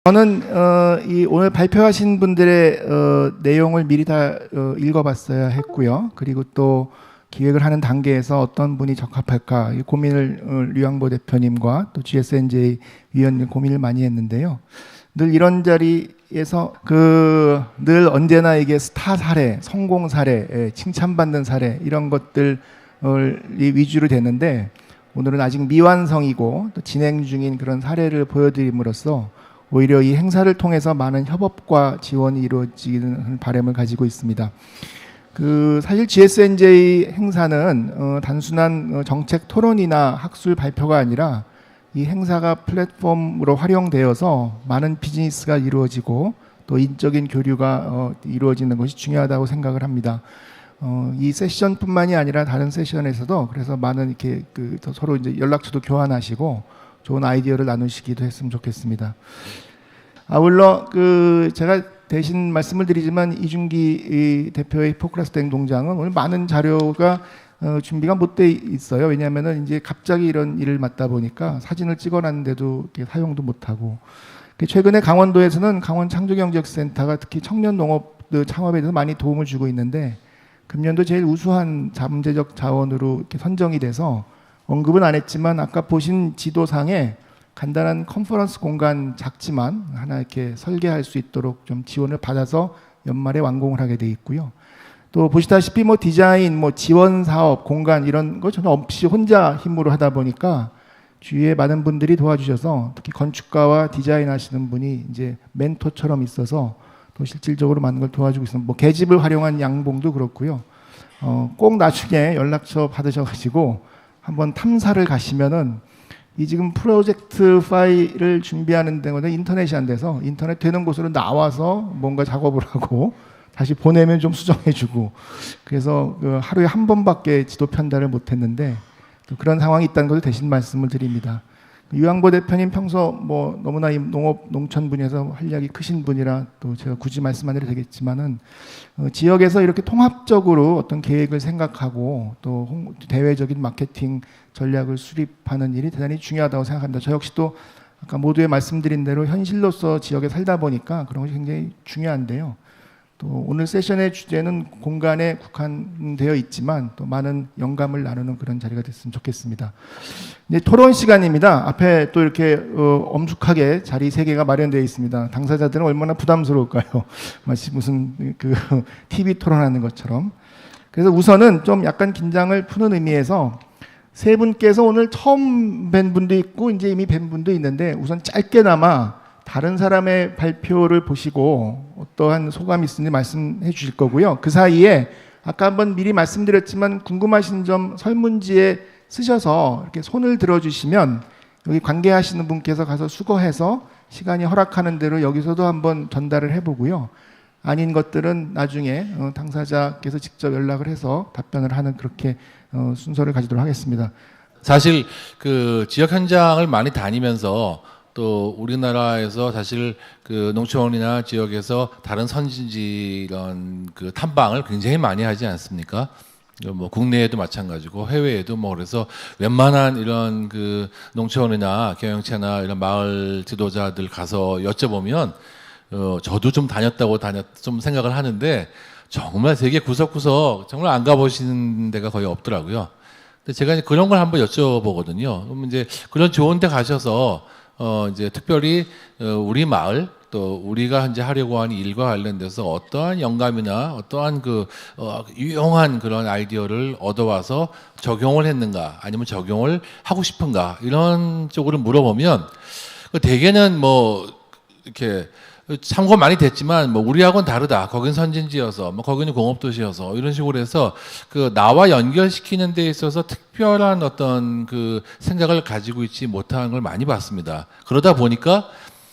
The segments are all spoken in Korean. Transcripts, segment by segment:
저는 이 오늘 발표하신 분들의 내용을 미리 다 읽어봤어야 했고요. 그리고 또 기획을 하는 단계에서 어떤 분이 적합할까 이 고민을 류양보 대표님과 또 GSNJ 위원님 고민을 많이 했는데요. 늘 이런 자리에서 늘 언제나 이게 스타 사례, 성공 사례, 칭찬받는 사례 이런 것들이 위주로 되는데 오늘은 아직 미완성이고 또 진행 중인 그런 사례를 보여드림으로써 오히려 이 행사를 통해서 많은 협업과 지원이 이루어지는 바람을 가지고 있습니다. 사실 GSNJ 행사는 단순한 정책 토론이나 학술 발표가 아니라 이 행사가 플랫폼으로 활용되어서 많은 비즈니스가 이루어지고 또 인적인 교류가 이루어지는 것이 중요하다고 생각을 합니다. 이 세션뿐만이 아니라 다른 세션에서도 그래서 많은 이렇게 서로 이제 연락처도 교환하시고 좋은 아이디어를 나누시기도 했으면 좋겠습니다. 아울러 제가 대신 말씀을 드리지만 이준기 대표의 히포크라테스 행동장은 오늘 많은 자료가 준비가 못 돼 있어요. 왜냐하면은 이제 갑자기 이런 일을 맡다 보니까 사진을 찍어놨는데도 사용도 못하고 최근에 강원도에서는 강원 창조경제센터가 특히 청년 농업 창업에 대해서 많이 도움을 주고 있는데 금년도 제일 우수한 잠재적 자원으로 이렇게 선정이 돼서 언급은 안 했지만 아까 보신 지도상에 간단한 컨퍼런스 공간 작지만 하나 이렇게 설계할 수 있도록 좀 지원을 받아서 연말에 완공을 하게 돼 있고요. 또 보시다시피 디자인, 지원 사업, 공간 이런 거 전혀 없이 혼자 힘으로 하다 보니까 주위에 많은 분들이 도와주셔서 특히 건축가와 디자인 하시는 분이 이제 멘토처럼 있어서 또 실질적으로 많은 걸 도와주고 있습니다. 계집을 활용한 양봉도 그렇고요. 꼭 나중에 연락처 받으셔가지고 한번 탐사를 가시면은 이 지금 프로젝트 파일을 준비하는 데는 인터넷이 안 돼서 인터넷 되는 곳으로 나와서 뭔가 작업을 하고 다시 보내면 좀 수정해주고 그래서 하루에 한 번밖에 지도 편달을 못했는데 그런 상황이 있다는 것을 대신 말씀을 드립니다. 유양보 대표님 평소 너무나 이 농업 농촌 분야에서 활약이 크신 분이라 또 제가 굳이 말씀 안 드려도 되겠지만은 지역에서 이렇게 통합적으로 어떤 계획을 생각하고 또 대외적인 마케팅 전략을 수립하는 일이 대단히 중요하다고 생각합니다. 저 역시도 아까 모두에 말씀드린 대로 현실로서 지역에 살다 보니까 그런 것이 굉장히 중요한데요. 또 오늘 세션의 주제는 공간에 국한되어 있지만 또 많은 영감을 나누는 그런 자리가 됐으면 좋겠습니다. 이제 토론 시간입니다. 앞에 또 이렇게 엄숙하게 자리 3개가 마련되어 있습니다. 당사자들은 얼마나 부담스러울까요? 마치 무슨 TV 토론하는 것처럼. 그래서 우선은 좀 약간 긴장을 푸는 의미에서 세 분께서 오늘 처음 뵌 분도 있고 이제 이미 뵌 분도 있는데 우선 짧게나마 다른 사람의 발표를 보시고 어떠한 소감이 있는지 말씀해 주실 거고요. 그 사이에 아까 한번 미리 말씀드렸지만 궁금하신 점 설문지에 쓰셔서 이렇게 손을 들어주시면 여기 관계하시는 분께서 가서 수거해서 시간이 허락하는 대로 여기서도 한번 전달을 해보고요. 아닌 것들은 나중에 당사자께서 직접 연락을 해서 답변을 하는 그렇게 순서를 가지도록 하겠습니다. 사실 지역 현장을 많이 다니면서 또 우리나라에서 사실 농촌이나 지역에서 다른 선진지 이런 탐방을 굉장히 많이 하지 않습니까? 국내에도 마찬가지고 해외에도 그래서 웬만한 이런 농촌이나 경영체나 이런 마을 지도자들 가서 여쭤보면 저도 좀 좀 생각을 하는데 정말 세계 구석구석 정말 안 가보시는 데가 거의 없더라고요. 근데 제가 이제 그런 걸 한번 여쭤보거든요. 그럼 이제 그런 좋은 데 가셔서 이제 특별히 우리 마을 또 우리가 이제 하려고 하는 일과 관련돼서 어떠한 영감이나 어떠한 유용한 그런 아이디어를 얻어와서 적용을 했는가 아니면 적용을 하고 싶은가 이런 쪽으로 물어보면 대개는 이렇게 참고 많이 됐지만 우리하고는 다르다. 거긴 선진지여서 거기는 공업도시여서 이런 식으로 해서 나와 연결시키는 데 있어서 특별한 어떤 생각을 가지고 있지 못하는 걸 많이 봤습니다. 그러다 보니까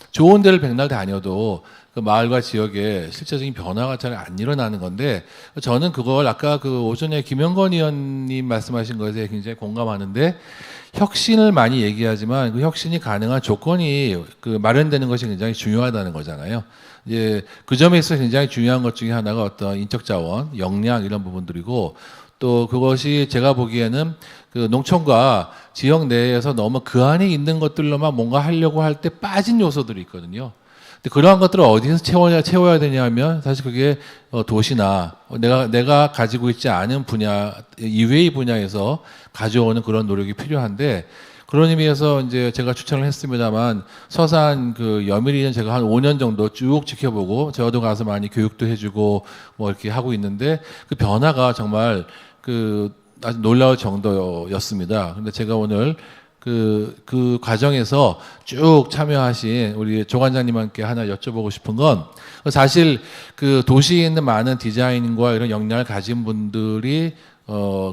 좋은 데를 백날 다녀도 마을과 지역에 실제적인 변화가 잘 안 일어나는 건데 저는 그걸 아까 오전에 김영건 의원님 말씀하신 것에 굉장히 공감하는데 혁신을 많이 얘기하지만 그 혁신이 가능한 조건이 마련되는 것이 굉장히 중요하다는 거잖아요. 이제 그 점에 있어서 굉장히 중요한 것 중에 하나가 어떤 인적 자원, 역량 이런 부분들이고 또 그것이 제가 보기에는 농촌과 지역 내에서 너무 그 안에 있는 것들로만 뭔가 하려고 할 때 빠진 요소들이 있거든요. 근데 그러한 것들을 어디서 채워야 되냐면 사실 그게 도시나 내가 가지고 있지 않은 분야 이외의 분야에서 가져오는 그런 노력이 필요한데 그런 의미에서 이제 제가 추천을 했습니다만 서산 그 여밀이는 제가 한 5년 정도 쭉 지켜보고 저도 가서 많이 교육도 해주고 뭐 이렇게 하고 있는데 그 변화가 정말 그 아주 놀라울 정도였습니다. 근데 제가 오늘 그 과정에서 쭉 참여하신 우리 조 관장님께 하나 여쭤보고 싶은 건 사실 그 도시에 있는 많은 디자인과 이런 역량을 가진 분들이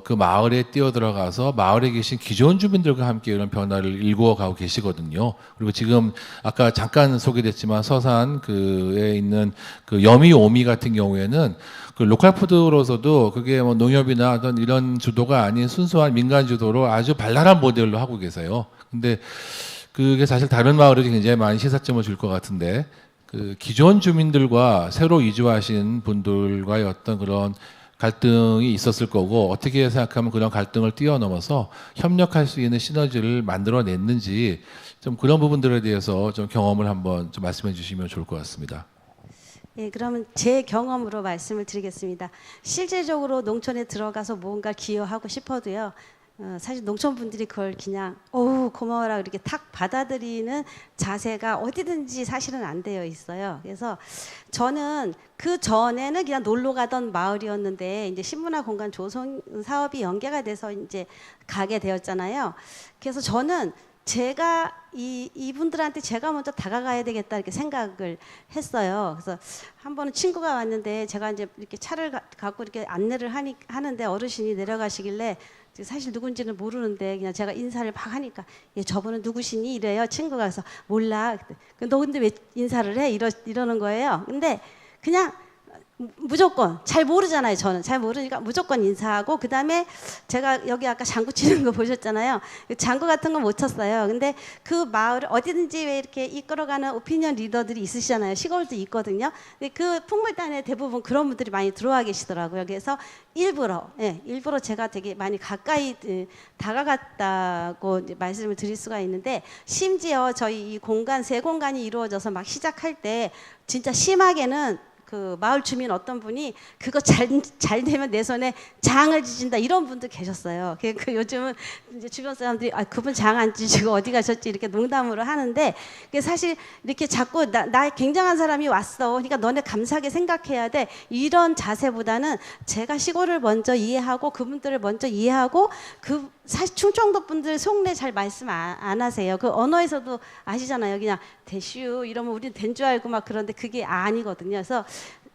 그 마을에 뛰어들어가서 마을에 계신 기존 주민들과 함께 이런 변화를 일구어가고 계시거든요. 그리고 지금 아까 잠깐 소개됐지만 서산 그에 있는 그 여미오미 같은 경우에는 그 로컬 푸드로서도 그게 뭐 농협이나 어떤 이런 주도가 아닌 순수한 민간 주도로 아주 발랄한 모델로 하고 계세요. 근데 그게 사실 다른 마을에 굉장히 많이 시사점을 줄 것 같은데 그 기존 주민들과 새로 이주하신 분들과의 어떤 그런 갈등이 있었을 거고 어떻게 생각하면 그런 갈등을 뛰어넘어서 협력할 수 있는 시너지를 만들어냈는지 좀 그런 부분들에 대해서 좀 경험을 한번 좀 말씀해 주시면 좋을 것 같습니다. 예, 그러면 제 경험으로 말씀을 드리겠습니다. 실제적으로 농촌에 들어가서 뭔가 기여하고 싶어도요. 사실 농촌분들이 그걸 그냥 어우 고마워라 이렇게 탁 받아들이는 자세가 어디든지 사실은 안 되어 있어요. 그래서 저는 그 전에는 그냥 놀러 가던 마을이었는데 이제 신문화 공간 조성 사업이 연계가 돼서 이제 가게 되었잖아요. 그래서 저는 제가 이분들한테 제가 먼저 다가가야 되겠다 이렇게 생각을 했어요. 그래서 한 번은 친구가 왔는데 제가 이제 이렇게 차를 갖고 이렇게 안내를 하는데 어르신이 내려가시길래 사실 누군지는 모르는데 그냥 제가 인사를 막 하니까 예, 저분은 누구시니 이래요. 친구가. 그래서 몰라. 너 근데 왜 인사를 해? 이러는 거예요. 근데 그냥 무조건 잘 모르잖아요. 저는 잘 모르니까 무조건 인사하고 그다음에 제가 여기 아까 장구 치는 거 보셨잖아요. 장구 같은 거 못 쳤어요. 근데 그 마을을 어디든지 왜 이렇게 이끌어가는 오피니언 리더들이 있으시잖아요. 시골도 있거든요. 근데 그 풍물단에 대부분 그런 분들이 많이 들어와 계시더라고요. 그래서 일부러 제가 되게 많이 가까이 다가갔다고 이제 말씀을 드릴 수가 있는데 심지어 저희 이 공간 세 공간이 이루어져서 막 시작할 때 진짜 심하게는 그 마을 주민 어떤 분이 그거 잘 되면 내 손에 장을 지진다 이런 분도 계셨어요. 그 요즘은 이제 주변 사람들이 아 그분 장 안 지시고 어디 가셨지 이렇게 농담으로 하는데 사실 이렇게 자꾸 나 굉장한 사람이 왔어. 그러니까 너네 감사하게 생각해야 돼. 이런 자세보다는 제가 시골을 먼저 이해하고 그분들을 먼저 이해하고 그 사실 충청도 분들 속내 잘 말씀 안 하세요. 그 언어에서도 아시잖아요. 그냥 대슈 이러면 우리는 된 줄 알고 막 그런데 그게 아니거든요. 그래서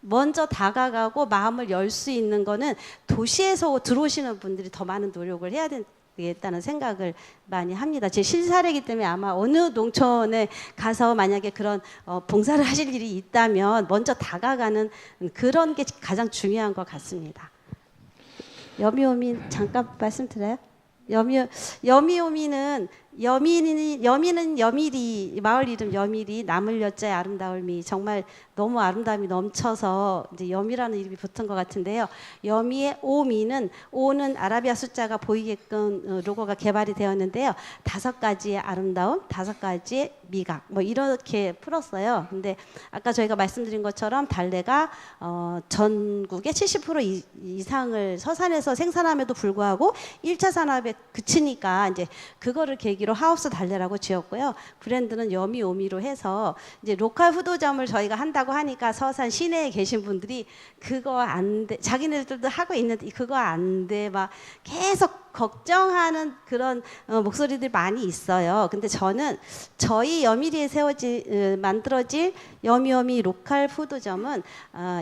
먼저 다가가고 마음을 열 수 있는 거는 도시에서 들어오시는 분들이 더 많은 노력을 해야 되겠다는 생각을 많이 합니다. 제 실사례이기 때문에 아마 어느 농촌에 가서 만약에 그런 봉사를 하실 일이 있다면 먼저 다가가는 그런 게 가장 중요한 것 같습니다. 여미오미 잠깐 말씀드려요? 여미오미는 여미리 마을 이름 여미리 나물 여자의 아름다움이 정말 너무 아름다움이 넘쳐서 이제 여미라는 이름이 붙은 것 같은데요. 여미의 오미는 오는 아라비아 숫자가 보이게끔 로고가 개발이 되었는데요. 5가지의 아름다움, 5가지의 미각 뭐 이렇게 풀었어요. 근데 아까 저희가 말씀드린 것처럼 달래가 전국의 70% 이상을 서산에서 생산함에도 불구하고 1차 산업에 그치니까 이제 그거를 계기로 하우스 달래라고 지었고요. 브랜드는 여미오미로 해서 이제 로컬 푸드점을 저희가 한다고 하니까 서산 시내에 계신 분들이 그거 안 돼. 자기네들도 하고 있는데 그거 안 돼. 막 계속 걱정하는 그런 목소리들이 많이 있어요. 근데 저는 저희 여미리에 만들어질 여미여미 로컬 푸드점은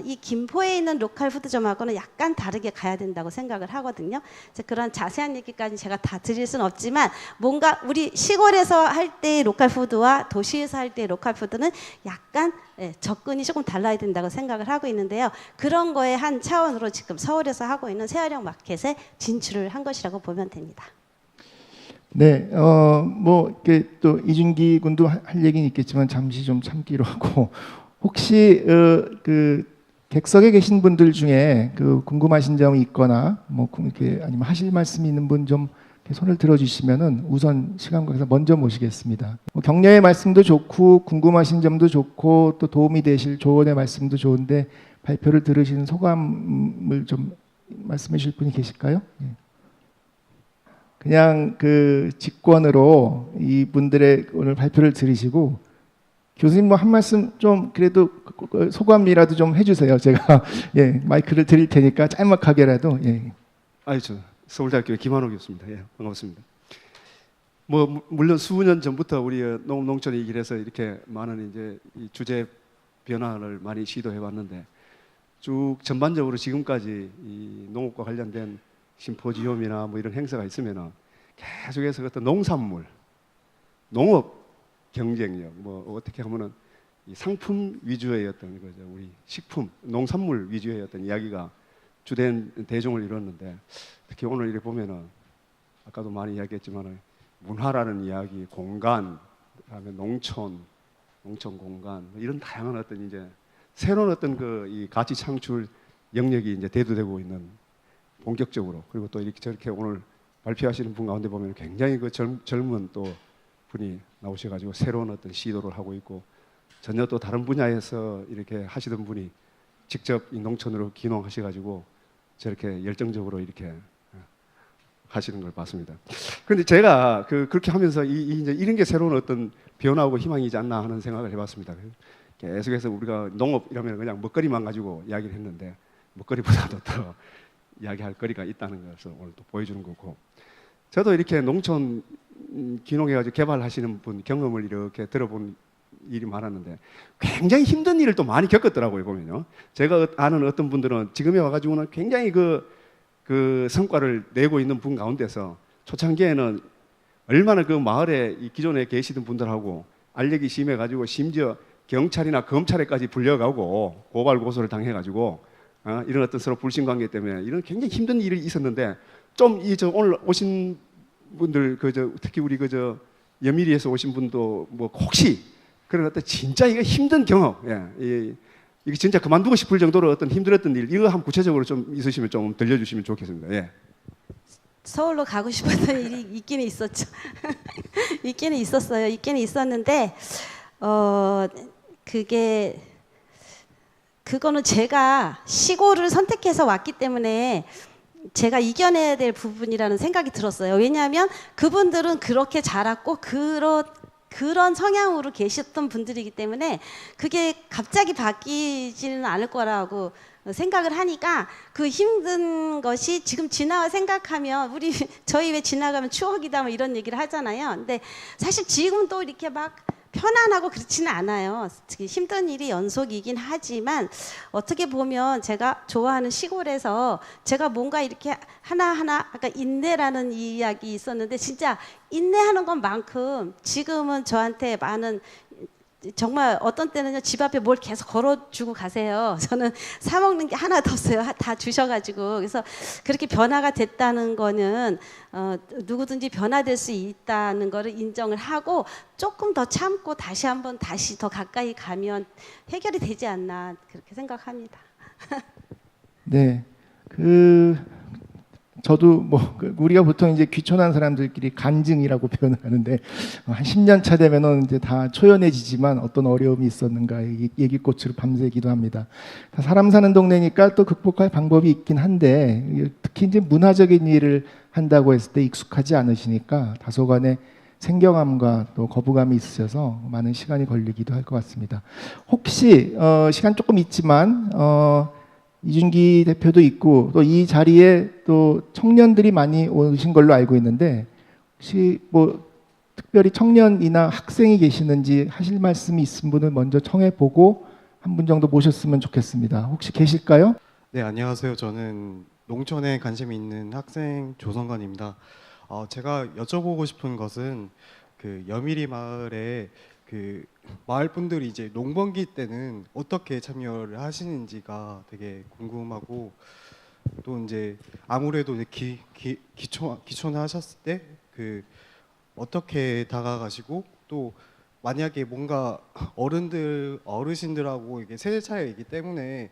이 김포에 있는 로컬 푸드점하고는 약간 다르게 가야 된다고 생각을 하거든요. 그런 자세한 얘기까지 제가 다 드릴 수는 없지만 뭔가 우리 시골에서 할 때 로컬 푸드와 도시에서 할 때 로컬 푸드는 약간 접근이 조금 달라야 된다고 생각을 하고 있는데요. 그런 거에 한 차원으로 지금 서울에서 하고 있는 새아령 마켓에 진출을 한 것이라고 보면 됩니다. 네, 뭐 이렇게 또 이준기 군도 할 얘기는 있겠지만 잠시 좀 참기로 하고 혹시 그 객석에 계신 분들 중에 그 궁금하신 점이 있거나 뭐 이렇게 아니면 하실 말씀이 있는 분 좀 이렇게 손을 들어주시면은 우선 시간 관계에서 먼저 모시겠습니다. 뭐 격려의 말씀도 좋고 궁금하신 점도 좋고 또 도움이 되실 조언의 말씀도 좋은데 발표를 들으신 소감을 좀 말씀해 주실 분이 계실까요? 예. 그냥 그 직권으로 이분들의 오늘 발표를 들으시고 교수님 뭐 한 말씀 좀 그래도 소감이라도 좀 해주세요. 제가 예 마이크를 드릴 테니까 짤막하게라도 예. 저 서울대학교 김한호 교수입니다. 예, 반갑습니다. 뭐 물론 수년 전부터 우리 농촌의 길에서 이렇게 많은 이제 이 주제 변화를 많이 시도해왔는데 쭉 전반적으로 지금까지 이 농업과 관련된 심포지엄이나 뭐 이런 행사가 있으면은 계속해서 어떤 농산물, 농업 경쟁력, 뭐 어떻게 하면은 이 상품 위주의 어떤 거죠. 우리 식품, 농산물 위주의 어떤 이야기가 주된 대종을 이뤘는데 특히 오늘 이렇게 보면은 아까도 많이 이야기했지만은 문화라는 이야기, 공간, 그다음에 농촌 공간 뭐 이런 다양한 어떤 이제 새로운 어떤 그 이 가치 창출 영역이 이제 대두되고 있는 본격적으로 그리고 또 이렇게 저렇게 오늘 발표하시는 분 가운데 보면 굉장히 그 젊은 또 분이 나오셔가지고 새로운 어떤 시도를 하고 있고 전혀 또 다른 분야에서 이렇게 하시던 분이 직접 이 농촌으로 귀농하셔가지고 저렇게 열정적으로 이렇게 하시는 걸 봤습니다. 그런데 제가 그렇게 하면서 이제 이런 게 새로운 어떤 변화하고 희망이지 않나 하는 생각을 해봤습니다. 계속해서 우리가 농업 이러면 그냥 먹거리만 가지고 이야기를 했는데 먹거리보다도 더 이야기할 거리가 있다는 것을 오늘 또 보여주는 거고 저도 이렇게 농촌 귀농해가지고 개발하시는 분 경험을 이렇게 들어본 일이 많았는데 굉장히 힘든 일을 또 많이 겪었더라고요 보면요. 제가 아는 어떤 분들은 지금에 와가지고는 굉장히 그 성과를 내고 있는 분 가운데서 초창기에는 얼마나 그 마을에 이 기존에 계시던 분들하고 알력이 심해가지고 심지어 경찰이나 검찰에까지 불려가고 고발 고소를 당해가지고 이런 어떤 서로 불신관계 때문에 이런 굉장히 힘든 일이 있었는데 좀 오늘 오신 분들 특히 우리 여미리에서 오신 분도 뭐 혹시 그런 어떤 진짜 이거 힘든 경험, 이게 진짜 그만두고 싶을 정도로 어떤 힘들었던 일 이거 한번 구체적으로 좀 있으시면 좀 들려주시면 좋겠습니다. 예. 서울로 가고 싶었던 일이 있기는 있었죠. 있기는 있었어요. 있기는 있었는데 그거는 제가 시골을 선택해서 왔기 때문에 제가 이겨내야 될 부분이라는 생각이 들었어요. 왜냐하면 그분들은 그렇게 자랐고 그런 성향으로 계셨던 분들이기 때문에 그게 갑자기 바뀌지는 않을 거라고 생각을 하니까 그 힘든 것이 지금 지나와 생각하면 저희 왜 지나가면 추억이다 뭐 이런 얘기를 하잖아요. 근데 사실 지금 또 이렇게 막 편안하고 그렇지는 않아요. 힘든 일이 연속이긴 하지만 어떻게 보면 제가 좋아하는 시골에서 제가 뭔가 이렇게 하나하나 아까 인내라는 이야기 있었는데 진짜 인내하는 것만큼 지금은 저한테 많은 정말 어떤 때는요 집 앞에 뭘 계속 걸어주고 가세요. 저는 사 먹는 게 하나도 없어요. 다 주셔가지고 그래서 그렇게 변화가 됐다는 거는 누구든지 변화될 수 있다는 거를 인정을 하고 조금 더 참고 다시 더 가까이 가면 해결이 되지 않나 그렇게 생각합니다. 네, 저도 뭐 우리가 보통 이제 귀촌한 사람들끼리 간증이라고 표현을 하는데 한 10년 차 되면은 이제 다 초연해지지만 어떤 어려움이 있었는가 얘기꽃으로 밤새기도 합니다. 사람 사는 동네니까 또 극복할 방법이 있긴 한데 특히 이제 문화적인 일을 한다고 했을 때 익숙하지 않으시니까 다소간의 생경함과 또 거부감이 있으셔서 많은 시간이 걸리기도 할 것 같습니다. 혹시 시간 조금 있지만 이준기 대표도 있고 또 이 자리에 또 청년들이 많이 오신 걸로 알고 있는데 혹시 뭐 특별히 청년이나 학생이 계시는지 하실 말씀이 있으신 분을 먼저 청해 보고 한 분 정도 모셨으면 좋겠습니다. 혹시 계실까요? 네, 안녕하세요. 저는 농촌에 관심이 있는 학생 조성관입니다. 제가 여쭤보고 싶은 것은 그 여미리 마을에 그 마을 분들이 이제 농번기 때는 어떻게 참여를 하시는지가 되게 궁금하고 또 이제 아무래도 이제 기촌을 하셨을 때 그 어떻게 다가가시고 또 만약에 뭔가 어르신들하고 이게 세대 차이이기 때문에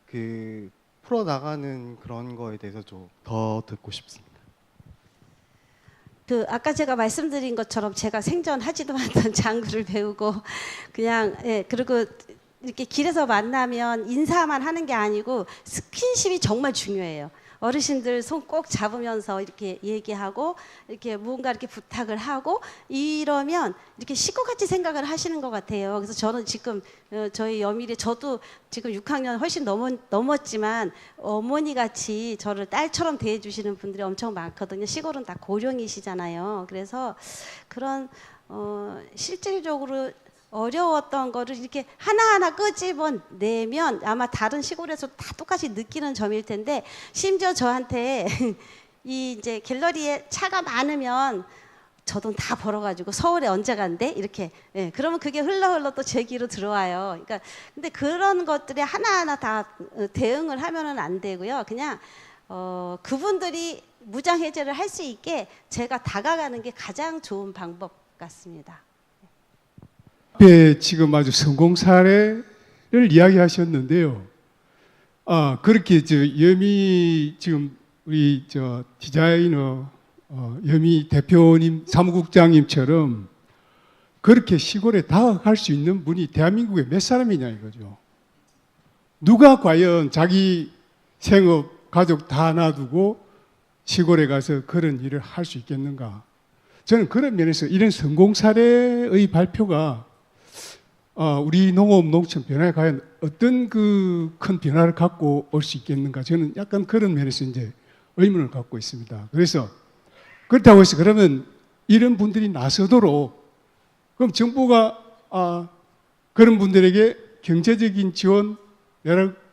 그 풀어 나가는 그런 거에 대해서 좀 더 듣고 싶습니다. 그 아까 제가 말씀드린 것처럼 제가 생전하지도 않던 장구를 배우고 그냥 그리고 이렇게 길에서 만나면 인사만 하는 게 아니고 스킨십이 정말 중요해요. 어르신들 손 꼭 잡으면서 이렇게 얘기하고 이렇게 뭔가 이렇게 부탁을 하고 이러면 이렇게 식구같이 생각을 하시는 것 같아요. 그래서 저는 지금 저희 여밀이 저도 지금 6학년 훨씬 넘었지만 어머니같이 저를 딸처럼 대해주시는 분들이 엄청 많거든요. 시골은 다 고령이시잖아요. 그래서 그런 실질적으로 어려웠던 거를 이렇게 하나하나 끄집어내면 아마 다른 시골에서 다 똑같이 느끼는 점일 텐데 심지어 저한테 이 이제 갤러리에 차가 많으면 저 돈 다 벌어가지고 서울에 언제 간대? 이렇게 그러면 그게 흘러 또 제 귀로 들어와요. 그러니까 근데 그런 것들에 하나하나 다 대응을 하면은 안 되고요. 그냥 그분들이 무장 해제를 할 수 있게 제가 다가가는 게 가장 좋은 방법 같습니다. 앞에 지금 아주 성공 사례를 이야기하셨는데요. 그렇게 여미 지금 우리 디자이너 여미 대표님 사무국장님처럼 그렇게 시골에 다가갈 수 있는 분이 대한민국에 몇 사람이냐 이거죠. 누가 과연 자기 생업 가족 다 놔두고 시골에 가서 그런 일을 할 수 있겠는가? 저는 그런 면에서 이런 성공 사례의 발표가 우리 농업 농촌 변화에 과연 어떤 그 큰 변화를 갖고 올 수 있겠는가? 저는 약간 그런 면에서 이제 의문을 갖고 있습니다. 그래서 그렇다고 해서 그러면 이런 분들이 나서도록 그럼 정부가 그런 분들에게 경제적인 지원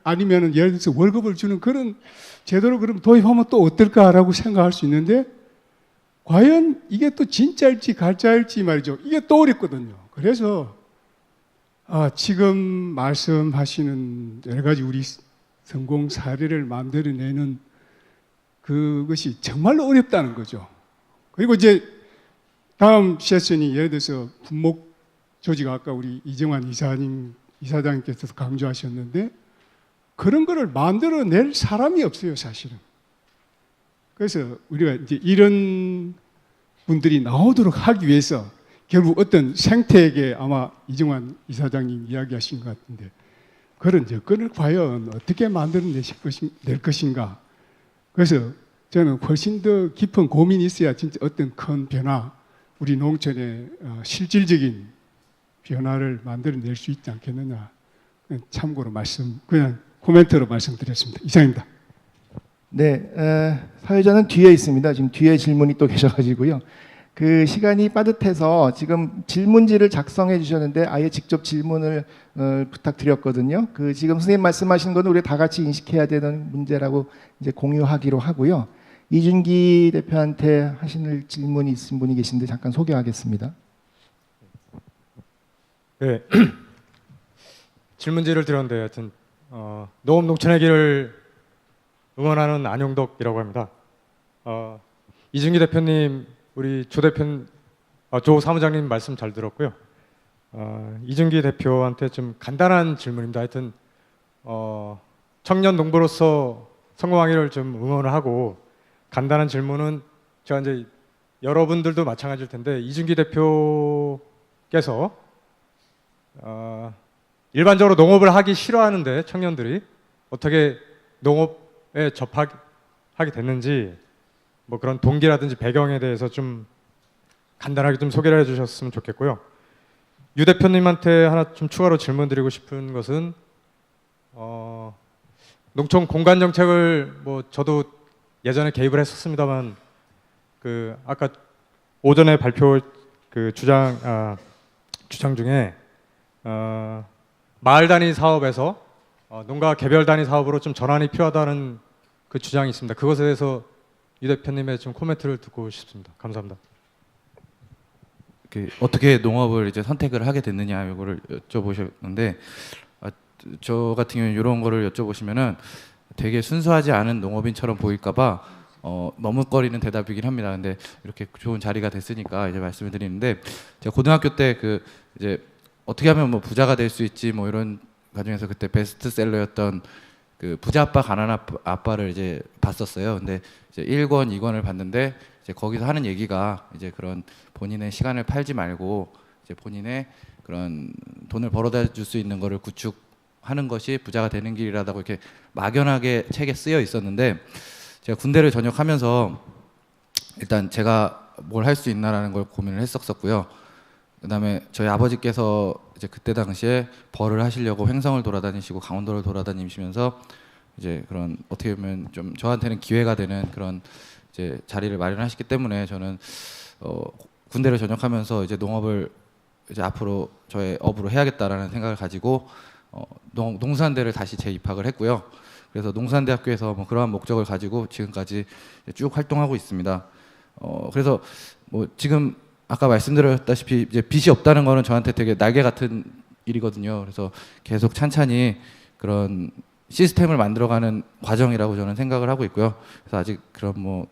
아니면은 예를 들어서 월급을 주는 그런 제도를 그럼 도입하면 또 어떨까라고 생각할 수 있는데 과연 이게 또 진짜일지 가짜일지 말이죠. 이게 또 어렵거든요. 그래서 지금 말씀하시는 여러 가지 우리 성공 사례를 만들어내는 그것이 정말로 어렵다는 거죠. 그리고 이제 다음 세션이 예를 들어서 분목 조직 아까 우리 이정환 이사장님께서 강조하셨는데 그런 거를 만들어낼 사람이 없어요, 사실은. 그래서 우리가 이제 이런 분들이 나오도록 하기 위해서 결국 어떤 생태계 아마 이정환 이사장님 이야기하신 것 같은데 그런 여건을 과연 어떻게 만들어낼 것인가. 그래서 저는 훨씬 더 깊은 고민이 있어야 진짜 어떤 큰 변화, 우리 농촌의 실질적인 변화를 만들어낼 수 있지 않겠느냐. 참고로 그냥 코멘트로 말씀드렸습니다. 이상입니다. 네, 사회자는 뒤에 있습니다. 지금 뒤에 질문이 또 계셔가지고요. 그 시간이 빠듯해서 지금 질문지를 작성해 주셨는데 아예 직접 질문을 부탁드렸거든요. 그 지금 선생님 말씀하신 거는 우리 다 같이 인식해야 되는 문제라고 이제 공유하기로 하고요. 이준기 대표한테 하실 질문이 있으신 분이 계신데 잠깐 소개하겠습니다. 네, 질문지를 드렸는데 하여튼 농업 농촌의 길을 응원하는 안용덕이라고 합니다. 이준기 대표님, 우리 조 사무장님 말씀 잘 들었고요. 이준기 대표한테 좀 간단한 질문입니다. 하여튼 청년 농부로서 성공하기를 좀 응원을 하고 간단한 질문은 제가 이제 여러분들도 마찬가지일 텐데 이준기 대표께서 일반적으로 농업을 하기 싫어하는데 청년들이 어떻게 농업에 접하게 됐는지 뭐 그런 동기라든지 배경에 대해서 좀 간단하게 좀 소개를 해주셨으면 좋겠고요. 유 대표님한테 하나 좀 추가로 질문드리고 싶은 것은 농촌 공간 정책을 뭐 저도 예전에 개입을 했었습니다만 그 아까 오전에 발표 그 주장 중에 마을 단위 사업에서 농가 개별 단위 사업으로 좀 전환이 필요하다는 그 주장이 있습니다. 그것에 대해서 유 대표님의 좀 코멘트를 듣고 싶습니다. 감사합니다. 어떻게 농업을 이제 선택을 하게 됐느냐 이거를 여쭤보셨는데 저 같은 경우는 이런 거를 여쭤보시면은 되게 순수하지 않은 농업인처럼 보일까봐 머뭇거리는 대답이긴 합니다. 근데 이렇게 좋은 자리가 됐으니까 이제 말씀을 드리는데 제가 고등학교 때 그 이제 어떻게 하면 뭐 부자가 될 수 있지 뭐 이런 과정에서 그때 베스트셀러였던 그 부자 아빠 가난 아빠를 이제 봤었어요. 근데 이제 1권, 2권을 봤는데 이제 이제 거기서 하는 얘기가 이제 그런 본인의 시간을 팔지 말고 이제 본인의 그런 돈을 벌어다 줄 수 있는 거를 구축하는 것이 부자가 되는 길이라고 이렇게 막연하게 책에 쓰여 있었는데, 제가 군대를 전역하면서 일단 제가 뭘 할 수 있나라는 걸 고민을 했었고요. 그다음에 저희 아버지께서 이제 그때 당시에 벌을 하시려고 횡성을 돌아다니시고 강원도를 돌아다니시면서 이제 그런 어떻게 보면 좀 저한테는 기회가 되는 그런 이제 자리를 마련하셨기 때문에 저는 군대를 전역하면서 이제 농업을 이제 앞으로 저의 업으로 해야겠다라는 생각을 가지고 농수산대를 다시 재입학을 했고요. 그래서 농수산대학교에서 뭐 그러한 목적을 가지고 지금까지 쭉 활동하고 있습니다. 그래서 뭐 지금 아까 말씀드렸다시피 이제 빚이 없다는 거는 저한테 되게 날개 같은 일이거든요. 그래서 계속 찬찬히 그런 시스템을 만들어가는 과정이라고 저는 생각을 하고 있고요. 그래서 아직 그런 뭐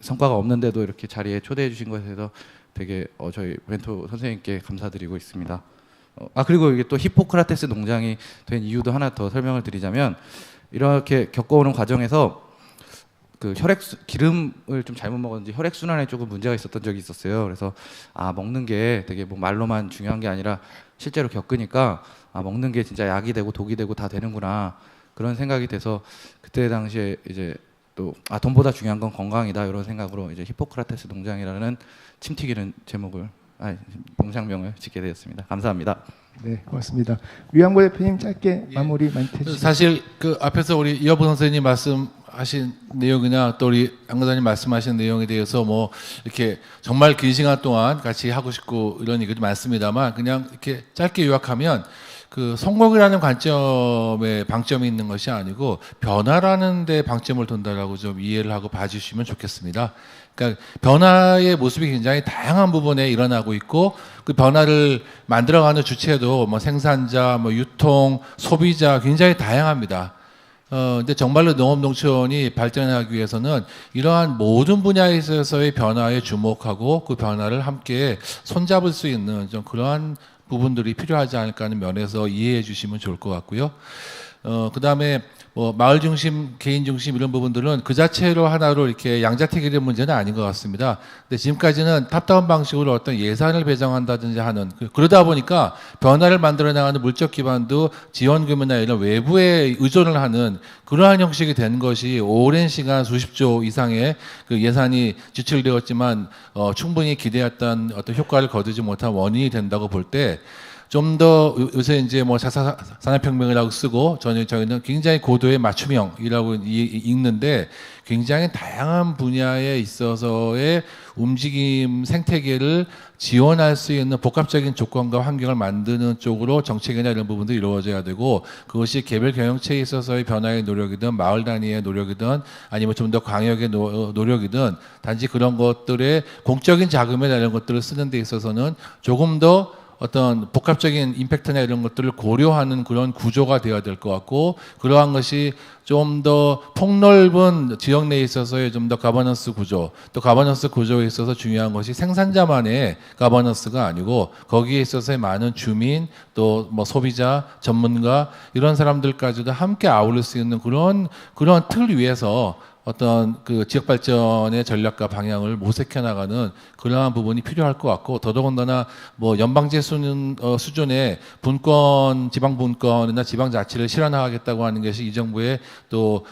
성과가 없는데도 이렇게 자리에 초대해 주신 것에 대해서 되게 저희 멘토 선생님께 감사드리고 있습니다. 그리고 이게 또 히포크라테스 농장이 된 이유도 하나 더 설명을 드리자면, 이렇게 겪어오는 과정에서 그 기름을 좀 잘못 먹었는지 혈액 순환에 조금 문제가 있었던 적이 있었어요. 그래서 먹는 게 되게 뭐 말로만 중요한 게 아니라 실제로 겪으니까 먹는 게 진짜 약이 되고 독이 되고 다 되는구나, 그런 생각이 돼서 그때 당시에 이제 또 돈보다 중요한 건 건강이다, 이런 생각으로 이제 히포크라테스 농장이라는 침 튀기는 제목을 농장명을 짓게 되었습니다. 감사합니다. 네, 고맙습니다. 류양보 대표님 짧게 마무리 멘트 해주시죠. 사실 그 앞에서 우리 이어보 선생님 말씀하신 내용이나 또 우리 양 과장님 말씀하신 내용에 대해서 뭐 이렇게 정말 긴 시간 동안 같이 하고 싶고 이런 얘기도 많습니다만, 그냥 이렇게 짧게 요약하면 그 성공이라는 관점에 방점이 있는 것이 아니고 변화라는 데 방점을 둔다라고 좀 이해를 하고 봐주시면 좋겠습니다. 그러니까 변화의 모습이 굉장히 다양한 부분에 일어나고 있고, 그 변화를 만들어가는 주체도 뭐 생산자, 뭐 유통, 소비자 굉장히 다양합니다. 근데 정말로 농업농촌이 발전하기 위해서는 이러한 모든 분야에 있어서의 변화에 주목하고 그 변화를 함께 손잡을 수 있는 좀 그러한 부분들이 필요하지 않을까 하는 면에서 이해해 주시면 좋을 것 같고요. 그 다음에 뭐 마을 중심, 개인 중심 이런 부분들은 그 자체로 하나로 이렇게 양자택일의 문제는 아닌 것 같습니다. 근데 지금까지는 탑다운 방식으로 어떤 예산을 배정한다든지 하는, 그러다 보니까 변화를 만들어 나가는 물적 기반도 지원금이나 이런 외부에 의존을 하는 그러한 형식이 된 것이 오랜 시간 수십조 이상의 그 예산이 지출되었지만 충분히 기대했던 어떤 효과를 거두지 못한 원인이 된다고 볼 때, 좀 더 요새 이제 뭐 산업혁명이라고 쓰고 저희는 굉장히 고도의 맞춤형이라고 읽는데, 굉장히 다양한 분야에 있어서의 움직임 생태계를 지원할 수 있는 복합적인 조건과 환경을 만드는 쪽으로 정책이나 이런 부분도 이루어져야 되고, 그것이 개별 경영체에 있어서의 변화의 노력이든 마을 단위의 노력이든 아니면 좀 더 광역의 노력이든, 단지 그런 것들의 공적인 자금이나 이런 것들을 쓰는 데 있어서는 조금 더 어떤 복합적인 임팩트나 이런 것들을 고려하는 그런 구조가 되어야 될 것 같고, 그러한 것이 좀 더 폭넓은 지역 내에 있어서의 좀 더 가버넌스 구조, 또 가버넌스 구조에 있어서 중요한 것이 생산자만의 가버넌스가 아니고 거기에 있어서의 많은 주민, 또 뭐 소비자, 전문가 이런 사람들까지도 함께 아울릴 수 있는 그런 틀 위에서 어떤 그 지역 발전의 전략과 방향을 모색해 나가는 그러한 부분이 필요할 것 같고, 더더군다나 뭐 연방제 수준의 분권, 지방 분권이나 지방 자치를 실현하겠다고 하는 것이 이 정부의 또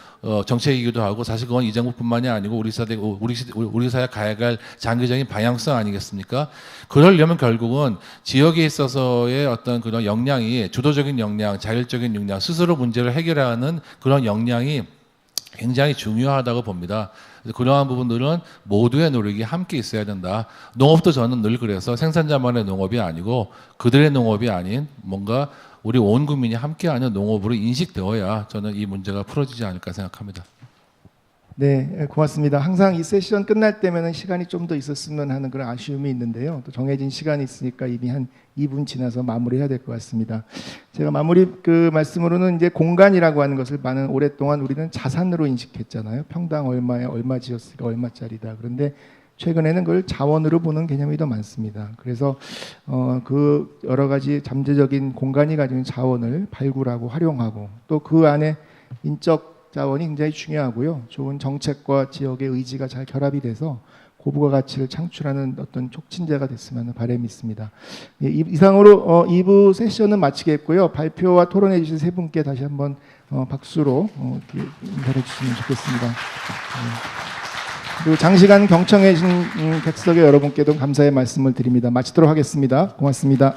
정책이기도 하고, 사실 그건 이 정부뿐만이 아니고 우리 사회 가야할 장기적인 방향성 아니겠습니까? 그러려면 결국은 지역에 있어서의 어떤 그런 역량이, 주도적인 역량, 자율적인 역량, 스스로 문제를 해결하는 그런 역량이 굉장히 중요하다고 봅니다. 그래서 그러한 부분들은 모두의 노력이 함께 있어야 된다. 농업도 저는 늘 그래서 생산자만의 농업이 아니고 그들의 농업이 아닌 뭔가 우리 온 국민이 함께하는 농업으로 인식되어야 저는 이 문제가 풀어지지 않을까 생각합니다. 네, 고맙습니다. 항상 이 세션 끝날 때면은 시간이 좀 더 있었으면 하는 그런 아쉬움이 있는데요. 또 정해진 시간이 있으니까 이미 한 2분 지나서 마무리해야 될 것 같습니다. 제가 마무리 말씀으로는 이제 공간이라고 하는 것을 오랫동안 우리는 자산으로 인식했잖아요. 평당 얼마에 얼마 지었으니까 얼마짜리다. 그런데 최근에는 그걸 자원으로 보는 개념이 더 많습니다. 그래서 그 여러 가지 잠재적인 공간이 가지는 자원을 발굴하고 활용하고, 또 그 안에 인적 자원이 굉장히 중요하고요. 좋은 정책과 지역의 의지가 잘 결합이 돼서 고부가 가치를 창출하는 어떤 촉진제가 됐으면 하는 바람이 있습니다. 예, 이상으로 2부 세션은 마치겠고요. 발표와 토론해 주신 세 분께 다시 한번 박수로 이렇게 인사해 주시면 좋겠습니다. 그리고 장시간 경청해 주신 객석의 여러분께도 감사의 말씀을 드립니다. 마치도록 하겠습니다. 고맙습니다.